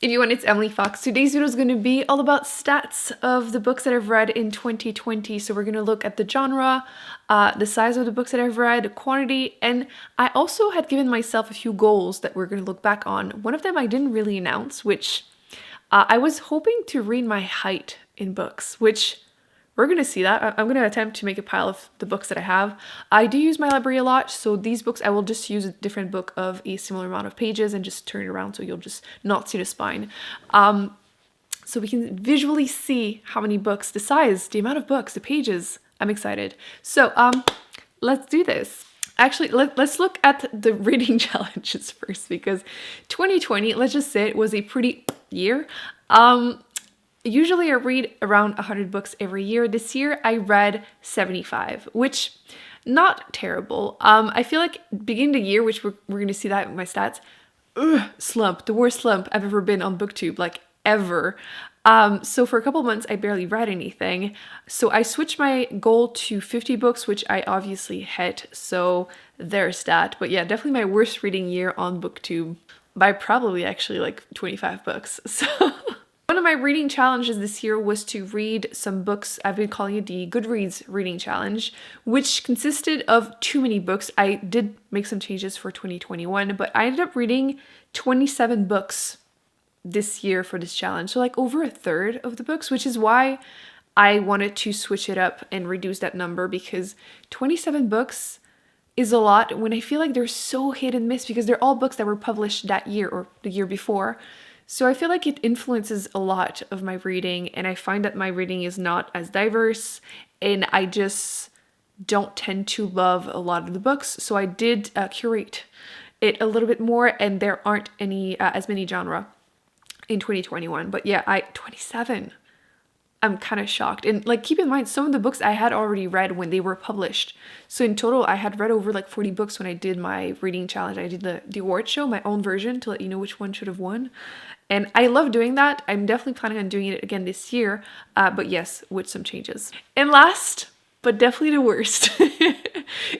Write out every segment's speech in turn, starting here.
Everyone, it's Emily Fox. Today's video is going to be all about stats of the books that I've read in 2020. So we're going to look at the genre, the size of the books that I've read, quantity, and I also had given myself a few goals that we're going to look back on. One of them I didn't really announce, which I was hoping to read my height in books, which we're going to see that. I'm going to attempt to make a pile of the books that I have. I do use my library a lot, so these books I will just use a different book of a similar amount of pages and just turn it around so you'll just not see the spine. So we can visually see how many books, the size, the amount of books, the pages. I'm excited. So let's do this. Actually, let's look at the reading challenges first, because 2020, let's just say it was a pretty year. Usually I read around 100 books every year. This year I read 75, which not terrible. I feel like beginning the year, which we're going to see that in my stats, slump, the worst slump I've ever been on Booktube, like ever. So for a couple months I barely read anything. So I switched my goal to 50 books, which I obviously hit. So there's that. But yeah, definitely my worst reading year on Booktube by probably actually like 25 books. So one of my reading challenges this year was to read some books. I've been calling it the Goodreads reading challenge, which consisted of too many books. I did make some changes for 2021, but I ended up reading 27 books this year for this challenge. So like over a third of the books, which is why I wanted to switch it up and reduce that number, because 27 books is a lot when I feel like they're so hit and miss because they're all books that were published that year or the year before. So I feel like it influences a lot of my reading, and I find that my reading is not as diverse, and I just don't tend to love a lot of the books. So I did curate it a little bit more, and there aren't any as many genre in 2021. But yeah, 27. I'm kind of shocked. And like, keep in mind, some of the books I had already read when they were published. So in total, I had read over like 40 books when I did my reading challenge. I did the award show, my own version, to let you know which one should have won. And I love doing that. I'm definitely planning on doing it again this year. But yes, with some changes. And last, but definitely the worst,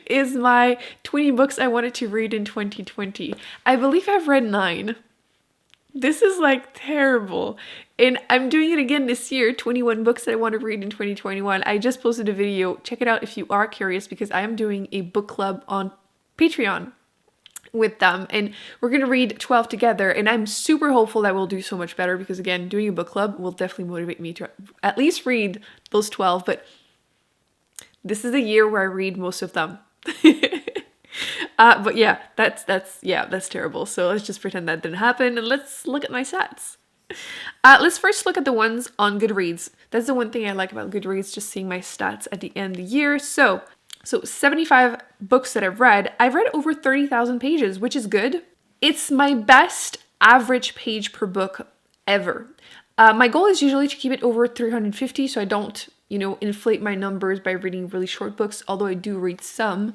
is my 20 books I wanted to read in 2020. I believe I've read 9. This is like terrible. And I'm doing it again this year, 21 books that I want to read in 2021. I just posted a video. Check it out if you are curious, because I am doing a book club on Patreon with them, and we're going to read 12 together, and I'm super hopeful that we'll do so much better, because again, doing a book club will definitely motivate me to at least read those 12, but this is a year where I read most of them. But yeah, that's terrible. So let's just pretend that didn't happen, and let's look at my stats. Let's first look at the ones on Goodreads. That's the one thing I like about Goodreads, just seeing my stats at the end of the year. So 75 books that I've read over 30,000 pages, which is good. It's my best average page per book ever. My goal is usually to keep it over 350, so I don't, inflate my numbers by reading really short books, although I do read some.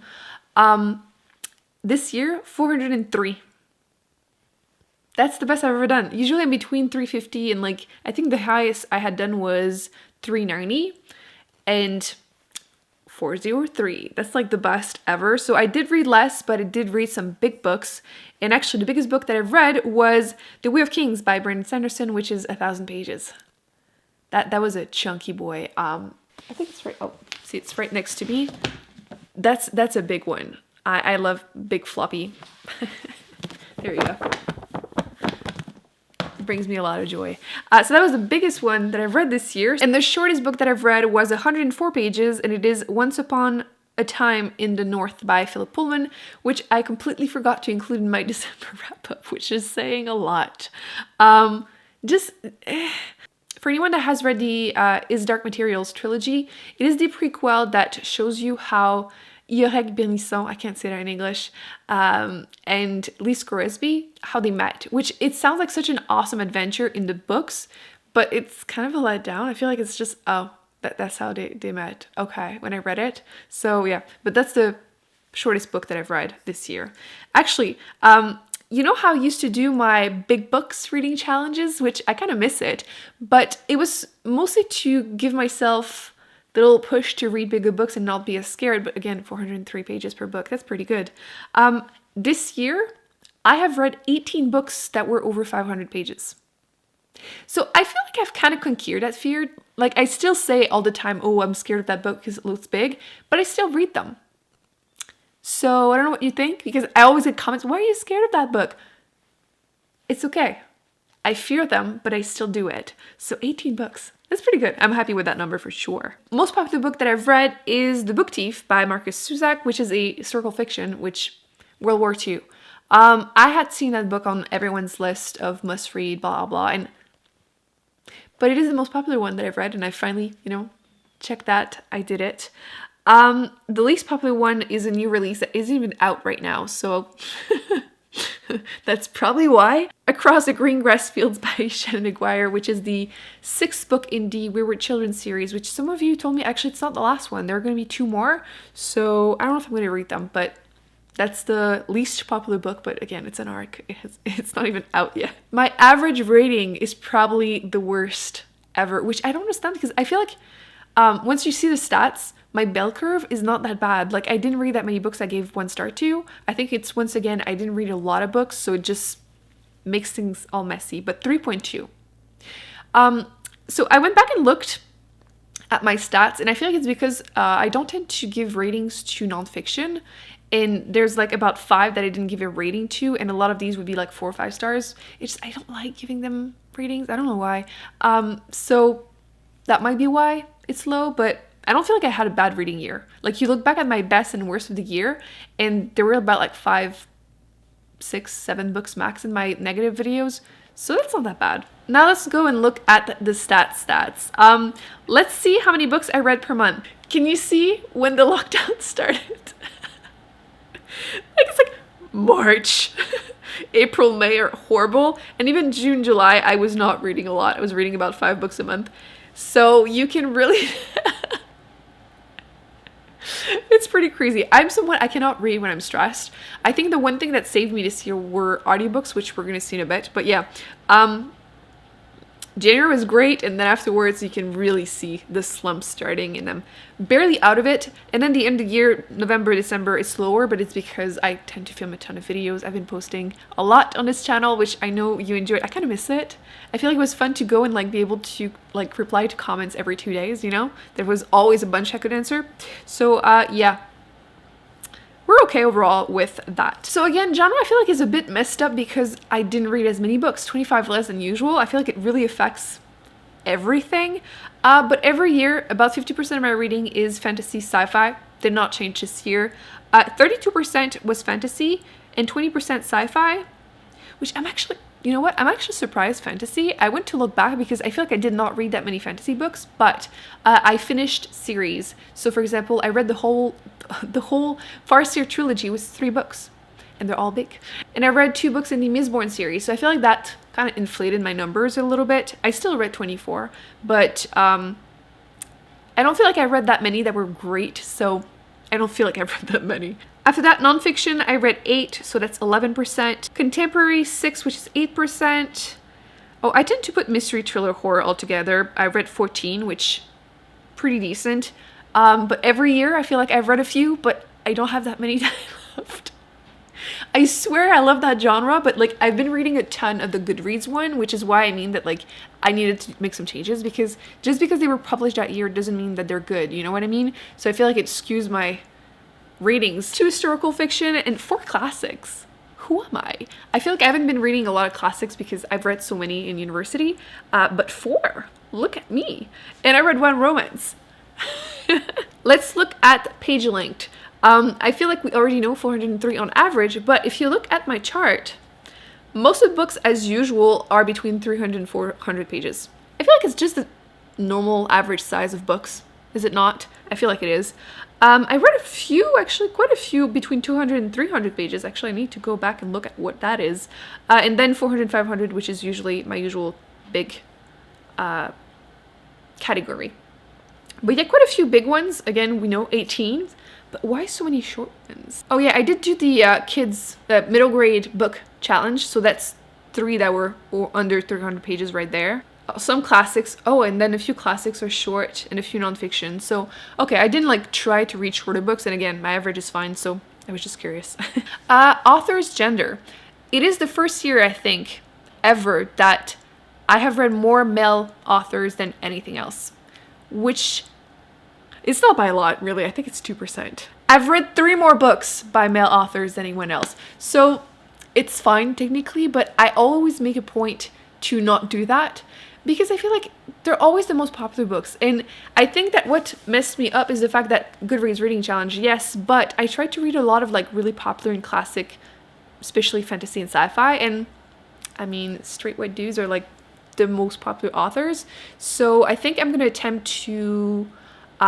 This year, 403. That's the best I've ever done. Usually I'm between 350 and like, I think the highest I had done was 390 and 403. That's like the best ever. So I did read less, but I did read some big books. And actually the biggest book that I've read was The Way of Kings by Brandon Sanderson, which is 1,000 pages. That was a chunky boy. I think it's right. Oh, see, it's right next to me. That's a big one. I love big floppy. There you go. It brings me a lot of joy. So that was the biggest one that I've read this year. And the shortest book that I've read was 104 pages, and it is Once Upon a Time in the North by Philip Pullman, which I completely forgot to include in my December wrap-up, which is saying a lot. For anyone that has read the Is Dark Materials trilogy, it is the prequel that shows you how Yorek Bernisson, I can't say that in English, and Lise Coresby, how they met, which it sounds like such an awesome adventure in the books, but it's kind of a letdown. I feel like it's just, that's how they met. Okay, when I read it. So yeah, but that's the shortest book that I've read this year. Actually, you know how I used to do my big books reading challenges, which I kind of miss it, but it was mostly to give myself the little push to read bigger books and not be as scared. But again, 403 pages per book, that's pretty good. This year, I have read 18 books that were over 500 pages. So I feel like I've kind of conquered that fear. Like I still say all the time, oh, I'm scared of that book because it looks big, but I still read them. So I don't know what you think, because I always get comments, why are you scared of that book? It's okay. I fear them, but I still do it. So 18 books. That's pretty good. I'm happy with that number for sure. Most popular book that I've read is The Book Thief by Marcus Zusak, which is a historical fiction, which World War II. I had seen that book on everyone's list of must read, blah, blah, but it is the most popular one that I've read, and I finally, checked that. I did it. The least popular one is a new release that isn't even out right now, so that's probably why. Across the Green Grass Fields by Shannon McGuire, which is the 6th book in the We Were Children series, which some of you told me actually it's not the last one. There are going to be 2 more, so I don't know if I'm going to read them, but that's the least popular book. But again, it's an ARC. It's not even out yet. My average rating is probably the worst ever, which I don't understand, because I feel like once you see the stats, my bell curve is not that bad. Like I didn't read that many books I gave 1 star to. I think it's, once again, I didn't read a lot of books, so it just makes things all messy, but 3.2. So I went back and looked at my stats, and I feel like it's because I don't tend to give ratings to nonfiction, and there's like about 5 that I didn't give a rating to, and a lot of these would be like 4 or 5 stars. It's just, I don't like giving them ratings. I don't know why. So that might be why it's low, but I don't feel like I had a bad reading year. Like you look back at my best and worst of the year, and there were about like 5, 6, 7 books max in my negative videos. So that's not that bad. Now let's go and look at the stats. Let's see how many books I read per month. Can you see when the lockdown started? Like it's like March, April, May are horrible. And even June, July, I was not reading a lot. I was reading about 5 books a month. So you can really... It's pretty crazy. I'm someone, I cannot read when I'm stressed. I think the one thing that saved me this year were audiobooks, which we're going to see in a bit. But yeah, January was great, and then afterwards you can really see the slump starting, and I'm barely out of it. And then the end of the year, November, December, is slower, but it's because I tend to film a ton of videos. I've been posting a lot on this channel, which I know you enjoyed. I kind of miss it. I feel like it was fun to go and like be able to like reply to comments every 2 days, There was always a bunch I could answer. So yeah. We're okay overall with that. So again, genre I feel like is a bit messed up because I didn't read as many books, 25 less than usual. I feel like it really affects everything. But every year, about 50% of my reading is fantasy sci-fi. Did not change this year. 32% was fantasy and 20% sci-fi, which I'm actually, you know what? I'm actually surprised fantasy. I went to look back because I feel like I did not read that many fantasy books, but I finished series. So for example, I read the whole Farseer trilogy was 3 books, and they're all big. And I read 2 books in the Mistborn series, so I feel like that kind of inflated my numbers a little bit. I still read 24, but I don't feel like I read that many that were great, so I don't feel like I've read that many. After that, nonfiction, I read 8, so that's 11%. Contemporary, 6, which is 8%. Oh, I tend to put mystery, thriller, horror all together. I read 14, which pretty decent. But every year, I feel like I've read a few, but I don't have that many that I loved. I swear I love that genre, but like I've been reading a ton of the Goodreads one, which is why I mean that like I needed to make some changes, because just because they were published that year doesn't mean that they're good, you know what I mean? So I feel like it skews my ratings. 2 historical fiction and 4 classics. Who am I? I feel like I haven't been reading a lot of classics because I've read so many in university, but 4, look at me. And I read 1 romance. Let's look at page length. I feel like we already know 403 on average, but if you look at my chart, most of the books as usual are between 300 and 400 pages. I feel like it's just the normal average size of books, is it not? I feel like it is. I read a few, actually quite a few, between 200 and 300 pages. Actually, I need to go back and look at what that is. And then 400 and 500, which is usually my usual big category. But yeah, quite a few big ones. Again, we know 18. But why so many short ones? Oh yeah, I did do the kids middle grade book challenge. So that's 3 that were under 300 pages right there. Some classics. Oh, and then a few classics are short and a few nonfiction. So, okay, I didn't like try to read shorter books. And again, my average is fine. So I was just curious. Author's gender. It is the first year, I think, ever that I have read more male authors than anything else, which it's not by a lot, really. I think it's 2%. I've read 3 more books by male authors than anyone else. So it's fine technically, but I always make a point to not do that because I feel like they're always the most popular books. And I think that what messed me up is the fact that Goodreads Reading Challenge, yes, but I tried to read a lot of like really popular and classic, especially fantasy and sci-fi. And I mean, straight white dudes are like the most popular authors. So I think I'm going to attempt to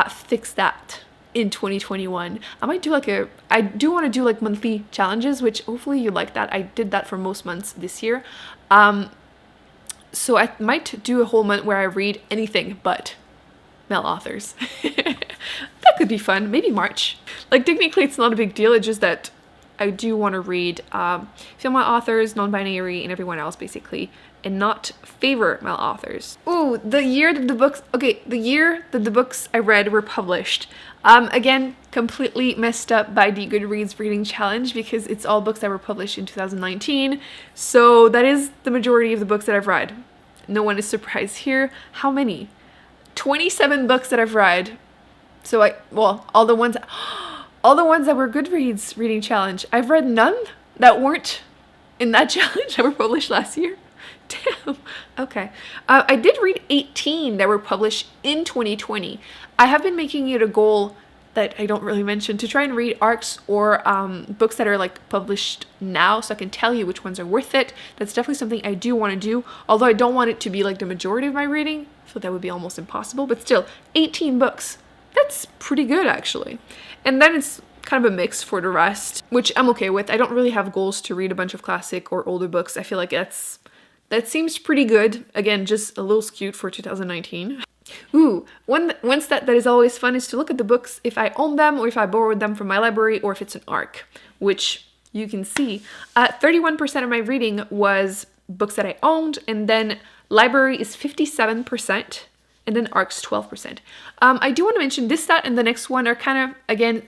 fix that in 2021. I might do like I do want to do like monthly challenges, which hopefully you like that. I did that for most months this year. So I might do a whole month where I read anything but male authors. That could be fun. Maybe March. Like technically it's not a big deal. It's just that I do want to read female authors, non-binary, and everyone else basically, and not favor male authors. Ooh, the year that the books I read were published. Again, completely messed up by the Goodreads Reading Challenge because it's all books that were published in 2019. So that is the majority of the books that I've read. No one is surprised here. How many? 27 books that I've read. So all the ones that were Goodreads Reading Challenge. I've read none that weren't in that challenge that were published last year. Damn. Okay. I did read 18 that were published in 2020. I have been making it a goal that I don't really mention to try and read ARCs or books that are like published now so I can tell you which ones are worth it. That's definitely something I do want to do, although I don't want it to be like the majority of my reading. I feel that would be almost impossible, but still 18 books. That's pretty good actually. And then it's kind of a mix for the rest, which I'm okay with. I don't really have goals to read a bunch of classic or older books. I feel like that seems pretty good. Again, just a little skewed for 2019. Ooh, one stat that is always fun is to look at the books if I own them or if I borrowed them from my library or if it's an ARC, which you can see. 31% of my reading was books that I owned, and then library is 57%, and then ARCs 12%. I do want to mention this stat and the next one are kind of, again,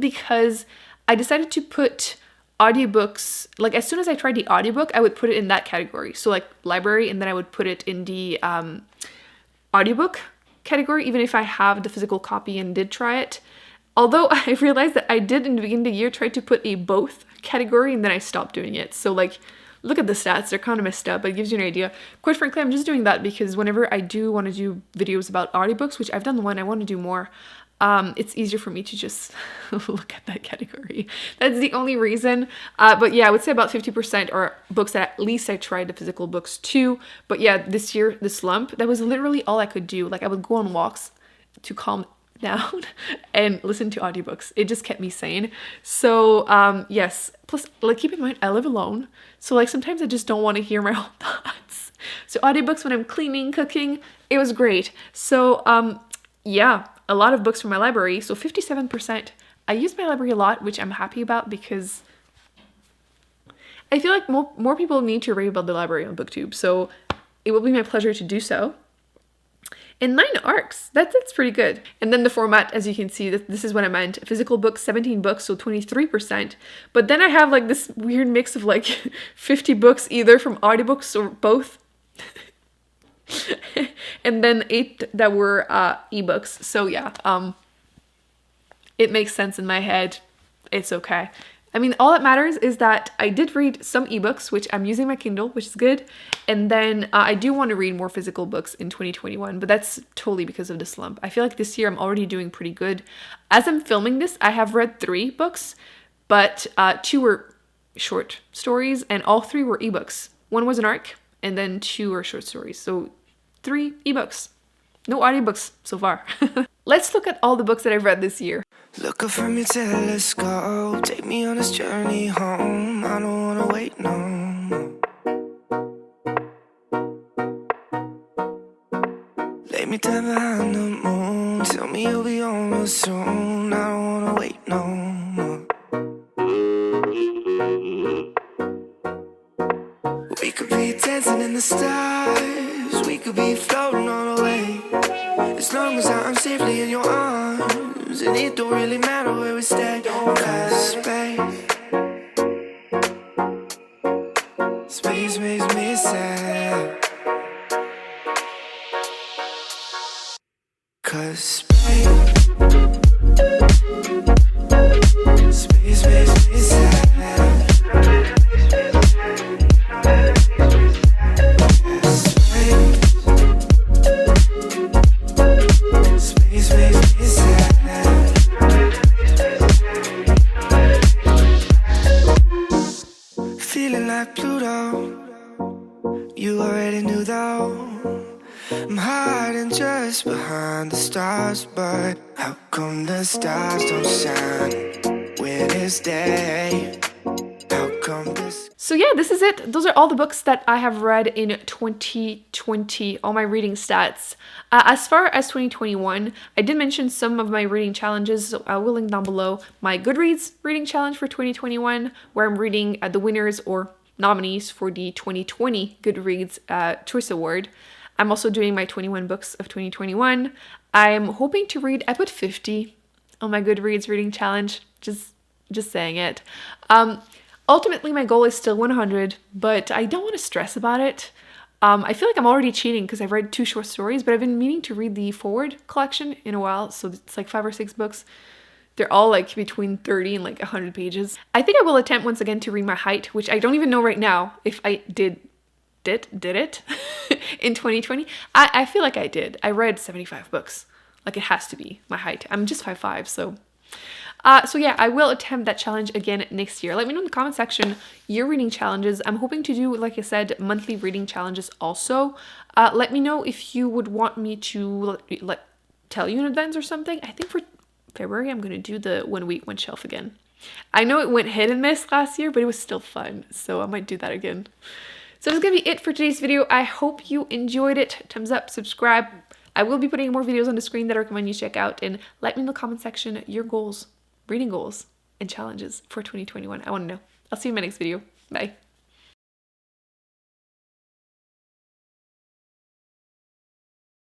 because I decided to put audiobooks, like as soon as I tried the audiobook, I would put it in that category. So like library, and then I would put it in the audiobook category, even if I have the physical copy and did try it. Although I realized that I did in the beginning of the year try to put a both category, and then I stopped doing it. So like, look at the stats, they're kind of messed up, but it gives you an idea. Quite frankly, I'm just doing that because whenever I do want to do videos about audiobooks, which I've done one, I want to do more, it's easier for me to just look at that category. That's the only reason. But yeah, I would say about 50% are books that at least I tried the physical books too. But yeah, this year, the slump, that was literally all I could do. Like I would go on walks to calm down and listen to audiobooks. It just kept me sane. So yes, plus like keep in mind, I live alone. So like sometimes I just don't want to hear my own thoughts. So audiobooks when I'm cleaning, cooking, it was great. So yeah, a lot of books from my library, so 57%. I use my library a lot, which I'm happy about because I feel like more people need to read about the library on Booktube, so it will be my pleasure to do so. And 9 ARCs, that's pretty good. And then the format, as you can see, this is what I meant. Physical books, 17 books, so 23%. But then I have like this weird mix of like 50 books either from audiobooks or both. And then 8 that were ebooks. So yeah, it makes sense in my head. It's okay. I mean, all that matters is that I did read some ebooks, which I'm using my Kindle, which is good. And then I do want to read more physical books in 2021, but that's totally because of the slump. I feel like this year I'm already doing pretty good. As I'm filming this, I have read 3 books, but 2 were short stories and all 3 were ebooks. 1 was an ARC and then 2 were short stories. So 3 ebooks. No audiobooks so far. Let's look at all the books that I've read this year. Look up from your telescope, take me on this journey home. I don't wanna wait no more. Lay me down behind the moon, tell me you'll be on real soon. I don't wanna wait no more. We could be dancing in the stars, we could be floating on away. As long as I'm safely in your arms, and it don't really matter where we stay. Cause space makes me sad. Just space makes me sad. Space makes me sad. Feeling like Pluto. You already knew though. I'm hiding just behind the stars, but how come the stars don't shine when it's day? How come this? So yeah, this is it. Those are all the books that I have read in 2020, all my reading stats. As far as 2021, I did mention some of my reading challenges, so I will link down below my Goodreads reading challenge for 2021, where I'm reading the winners or nominees for the 2020 Goodreads Choice Award. I'm also doing my 21 books of 2021. I'm hoping to read, I put 50 on my Goodreads reading challenge, just saying it. Ultimately, my goal is still 100, but I don't want to stress about it. I feel like I'm already cheating because I've read 2 short stories, but I've been meaning to read the Forward collection in a while, so it's like 5 or 6 books. They're all like between 30 and like 100 pages. I think I will attempt once again to read my height, which I don't even know right now if I did it in 2020. I feel like I did. I read 75 books. Like it has to be my height. I'm just 5'5", so... So yeah, I will attempt that challenge again next year. Let me know in the comment section your reading challenges. I'm hoping to do, like I said, monthly reading challenges also. Let me know if you would want me to tell you in advance or something. I think for February, I'm going to do the 1 week, 1 shelf again. I know it went hit and miss last year, but it was still fun. So I might do that again. So that's going to be it for today's video. I hope you enjoyed it. Thumbs up, subscribe. I will be putting more videos on the screen that I recommend you check out. And let me in the comment section your goals, reading goals, and challenges for 2021. I want to know. I'll see you in my next video. Bye.